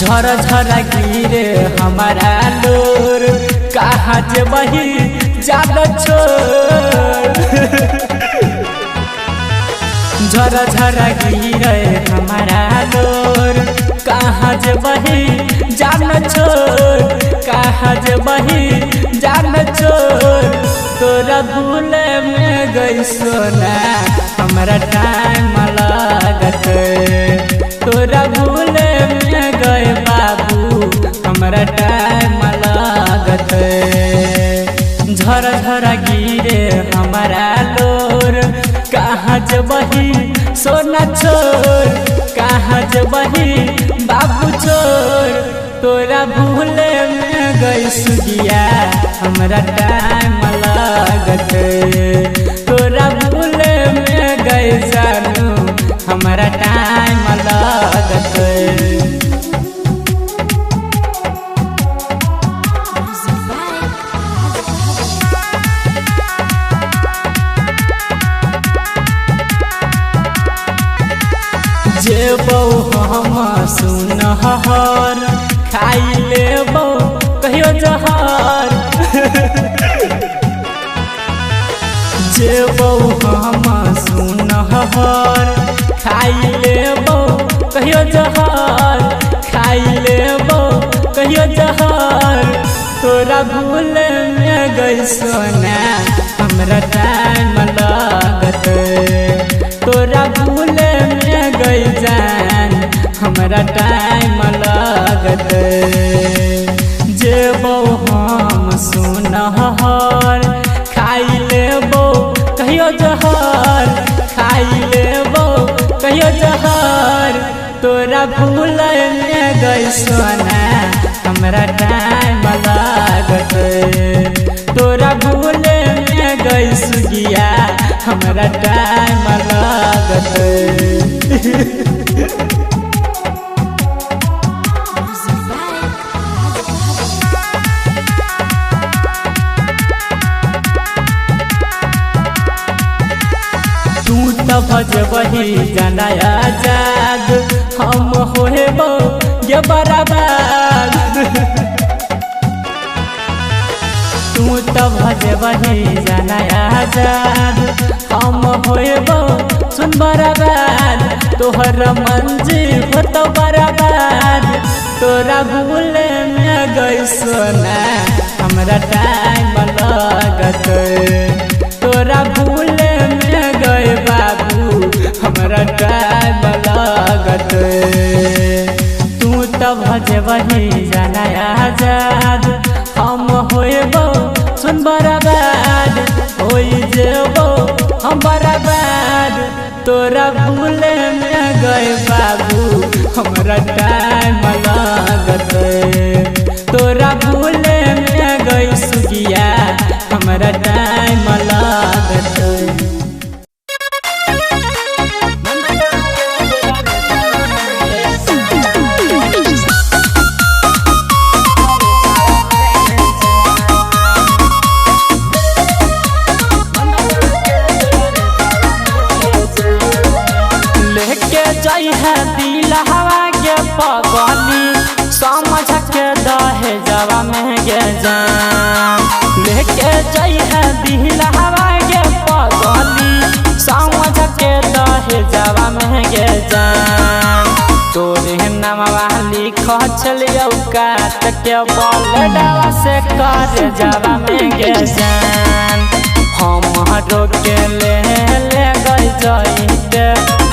झर झर गिरे हमारा लोर कहाँ जे बही ज्यादा छोड़ झर झर गिरे हमारा लोर कहाँ जे बही जान छोड़ कहाँ जे बही जान छोड़ तोरा भूले में गई सोना हमारा टाइम लागत तोरा भूले में गए बाबू हमारा टाइम लागत झर झर गिरे हमारा लोर कहाँ जबही सोना छोड़ कहाँ जबही बाबू छोड़ तोरा भूले में गई सुगिया हमारा टाइम लागत तोरा भूले में गई जानू हमारा टाइम लागत जेबो हम सुनहर खाई लेबो कहियो जहर जेबो हम सुनहर खाई लेबो कहियो जहर खाई लेबो कहियो जहर तोरा भूले में गई सोना हमरा टाइम लागत तोरा भूले में गई जान हमरा टाइम लागत जेबो हम सुनहर खाई लेबो कहियो जहर खाई लेबो कहियो जहर तोरा भूले में गई सोना हमरा टाइम लागत तोरा भूले में गई सुगिया हमरा टाइम लागत तू तो भजबही जाना आजाद हम होएबो ये बराबर तू तो भजबही जाना आजाद हम होएबो सुन बराबर तोहर मंजी हो तो बराबर तोरा भूले में गई सोना हमरा टाइम लागत तोरा भूले में गए बाबू हमरा टाइम लागत तू तो भजबही जाना आजाद हम होएबो सुन बराबर होई जेबो हम बराबर तोरा भूले में गए बाबू हमरा टाइम लागत तोरा भूले में गई सुगिया हमरा टाइम लागत जई है दिल हवा के पगली समझ के दहे जवा में गे जान लेके जई है दिल हवा के पगली समझ के दहे जवा में गे जान तोरे नामवा लिख चलियो काट के बलडवा से कर जवा में गे जान हम के ले गई जईते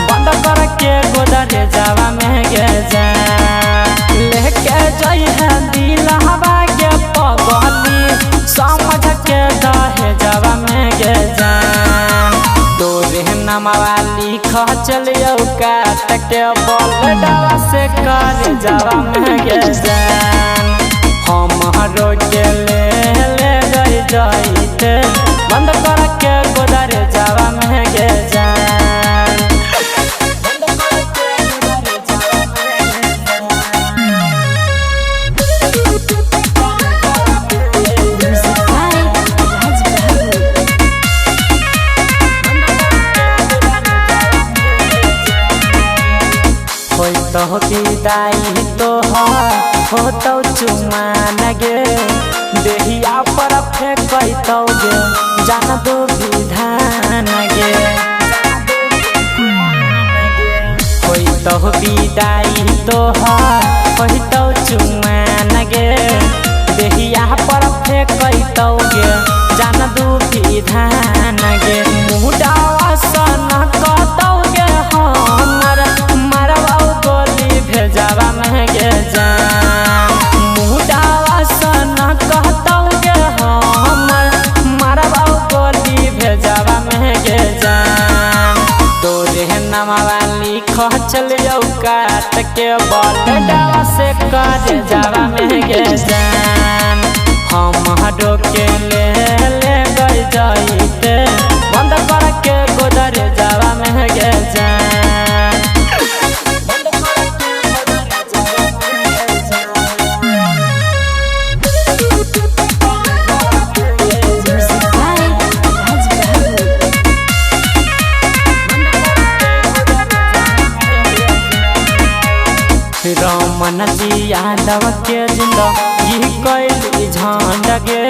बंद करके गोदरे जावा में गे जान लेके जई है दिल हवा के पगली समझ के दहे जावा में गे जान तोरे नामवा लिख चलियो काट के बलडवा से कर जावा में गे जान हम के ले गई जईते बंद करके गोदरे जावा में गे जान तो विदाई तो हो तो चुमा गे देहिया पर फेंकतो गे जान दो विधान गे कोई तो विदाई तो हो तो चुमा गे देहिया पर फेंकतो गे जान दो विधान गे मुडावा सन कतो गे हमर मरवाओ गोली भेजवा में गे जान मुडावा सन कहतो गे हमर मरवाओ गोली भेजवा में गे जान तोरे नमवा लिख चलियो काट के बलडवा से कर जावा में गे जान हम हडो के ले गई जाइते बंद करके गोदर जावा में गे जान रमन जी यादव के जिंदगी कैली झंड गे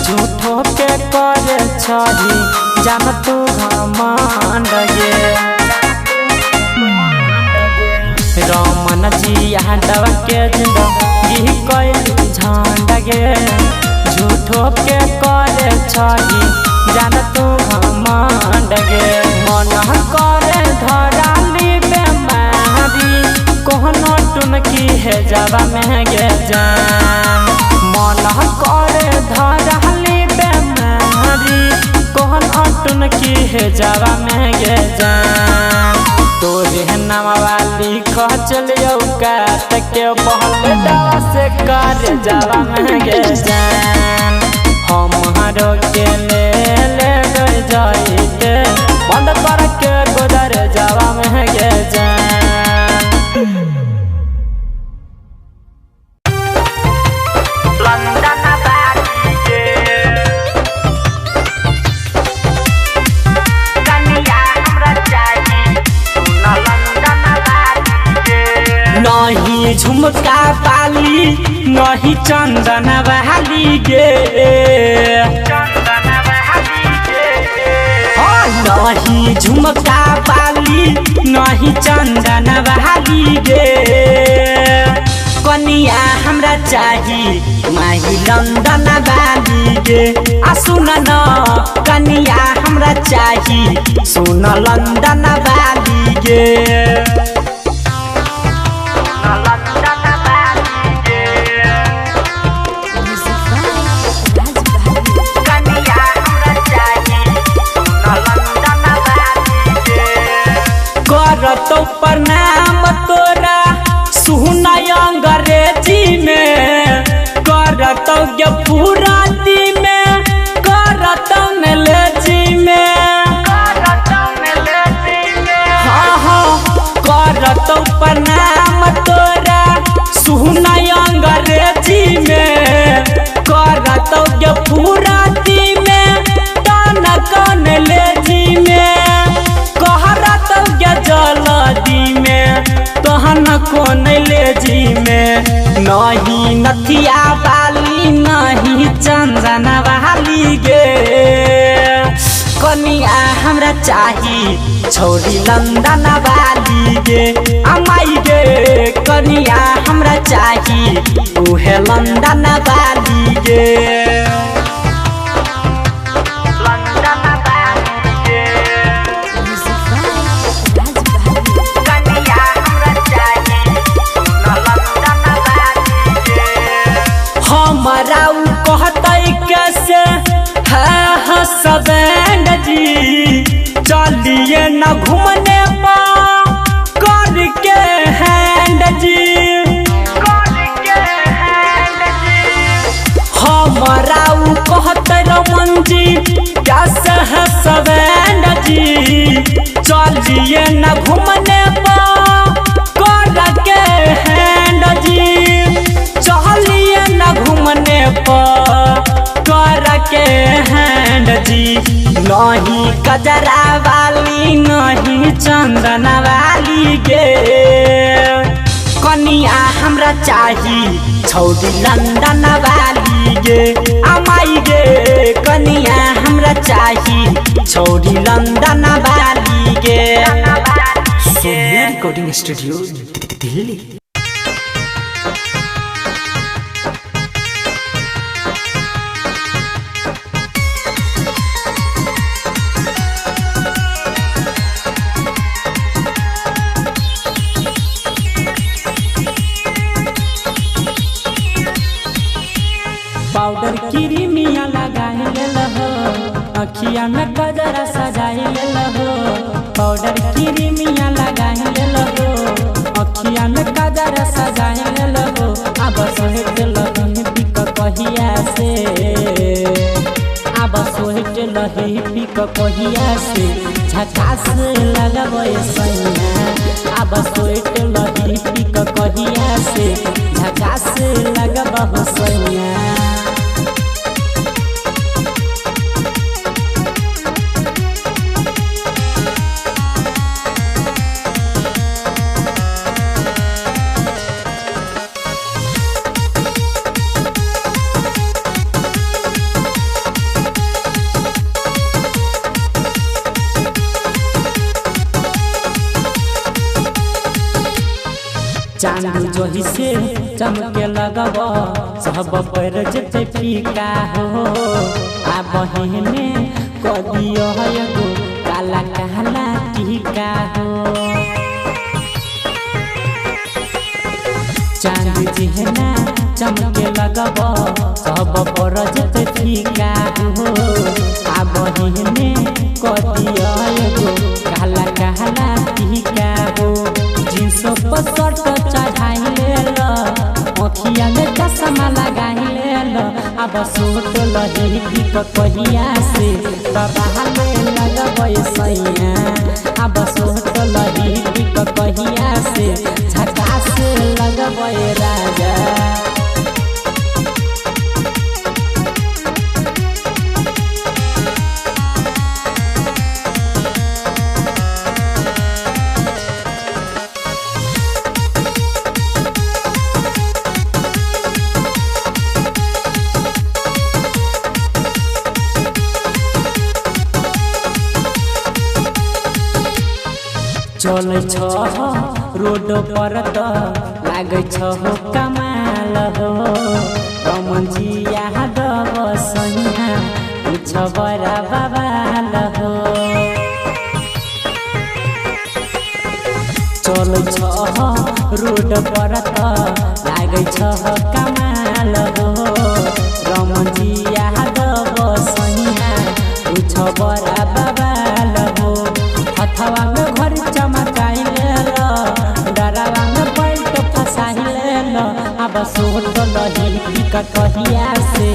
झूठो के करे छही जान तू घमंड गे रमन जी यादव के जिंदगी कैली झंड गे झूठो के करे छही जान तू घमंड गे मन करे धराली बेमारी कोहनो टुनकी है जावा में गे जान मन करे धराली बेमारी कोहनो टुनकी है जावा में गे जान तोरे नमवा लिख चलियो काट के बलडवा से कर जावा में गे जान हम हरो के ले गई जाइते बंद करके गोदर जावा में गे जान नहीं झुमका पाली नहीं चंदन बहाली गे नहीं झुमका पाली नहीं चंदन बहाली गे कनिया हमरा चाही माही लंदन वाली गे आ सुन न कनिया हमरा चाही सुन लंदन वाली गे करतो प्रणाम तोरा सुनाय अंग्रेजी में करतो गे पुराती में करतो मेलेजी में हाँ हाँ करतो प्रणाम तोरा सुनाय अंग्रेजी में करतो गे पुराती में ताना कौन लेजी में जलदी में तहन कौन लेजी में नहीं नथिया वाली नहीं चंदन वाली गे कनिया हमरा चाही छोरी लंदन वाली गे अमाई गे कनिया हमरा चाही उहे लंदन वाली गे हमारा कहते कैसे है सबेंड जी चलिए न घूमने पा करके हैंड जी हमारा कहते रमन जी कैसे है सबेंड जी चलिए न घूमने पा करके हैंड जी चलिए न घूमने कर के हैंड जी नहीं कजरा वाली नहीं चंदन वाली गे हमरा चाही छौरी लंदन वाली गे अमाई गे कनिया हमरा चाही छौरी लंदन वाली गे। Sonia recording studio Delhi. Powder Crimea लगाए लहो अखिया में गजरा सजाए लहो। पाउडर क्रीमिया लगाए लहो अखिया में गजरा सजाए लहो। अब सोहट लही पिक कहिया से अब सोहट लही पिक कहिया से झकास लगबे सैया। अब सोहट लही पिक कहिया से झकास लगबे सैया। चांद जोही से चमके लगब सब पर जते फीका हो। आ बहिने कदियो है गो काला काला टीका हो। चांद जिहना चमके लगब सब पर जते फीका हो। आ बहिने कदियो है गो काला काला टीका हो। जींस पर शर्ट चढ़ाइले ल अखिया में चश्मा लगाइले ल। अब सूट लही पिक कहिया से बाबा में लगबे सैया। अब सूट लही पिक कहिया से झकास लगबे राजा। चल रोड पर तो लागे हो कमाल हो। रमजिया दब सैया कुछ बड़ा बवाल हो। चल रोड पर तो लागे हो कमाल हो। रमजिया दब सैया कुछ बड़ा बवाल हो। हथवा में घर चमकाइले ल डरावा में बैठ फसाइले ल। अब सूट लही पिक कहिया से